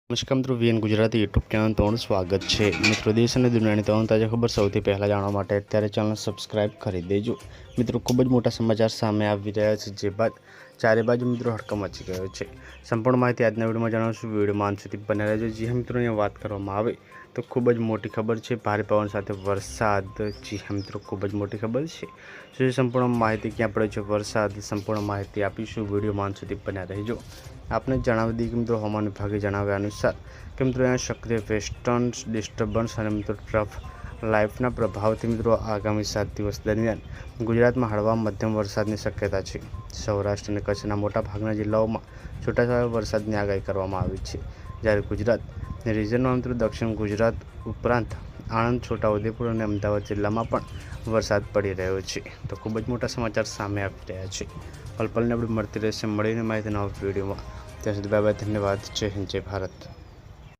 નમસ્કાર મિત્રો, VN Gujarati YouTube channel તમારું સ્વાગત છે। મિત્રો, દેશ અને દુનિયાની તમામ તાજા ખબર સૌથી પહેલાં જાણવા માટે અત્યારે ચેનલ સબસ્ક્રાઇબ કરી દેજો। મિત્રો, ખૂબ જ મોટા સમાચાર સામે આવી રહ્યા છે, જે બાદ ચારે બાજુ મિત્રો હડકંપ મચી ગયો છે। સંપૂર્ણ માહિતી આજના વિડીયોમાં જણાવશું। વિડીયોમાં અંત સુધી બન્યા રહેજો। જી હા મિત્રો, અહીંયા વાત કરવામાં આવે તો ખૂબ જ મોટી ખબર છે, ભારે પવન સાથે વરસાદ। જી હા મિત્રો, ખૂબ જ મોટી ખબર છે। શું સંપૂર્ણ માહિતી ક્યાં પડે છે વરસાદ, સંપૂર્ણ માહિતી આપીશું। વિડીયોમાં અંત સુધી બન્યા રહેજો। आपने जણાવી दी कि मित्रों हवामान विभागे जણાવ્યા अनुसार कि मित्रों यहाँ सक्रिय वेस्टर्न डिस्टर्बन्स और मित्रों ट्रफ लाइफना प्रभावथी मित्रों आगामी 7 दिवस दरमियान गुजरात में हळवा मध्यम वरसादनी शक्यता है। सौराष्ट्र और कच्छना मोटा भागना जिल्लाओं में छूटाछवाया वरसादनी आगाही करवामां आवी छे। ज्यारे गुजरात रीजन में मित्रों दक्षिण गुजरात उपरांत आणंद, छोटाउदेपुर और अमदावाद जिल्ला में पण वरसाद पड़ी रह्यो छे। तो खूब ज मोटा समाचार सामे आवी रह्या छे। पल पलने अपनी मळती रहेशे। मळीने माहिती नवा विडियोमां। ત્યાં સુધી બાય બાય, ધન્યવાદ। જય હિન્દ, જય ભારત।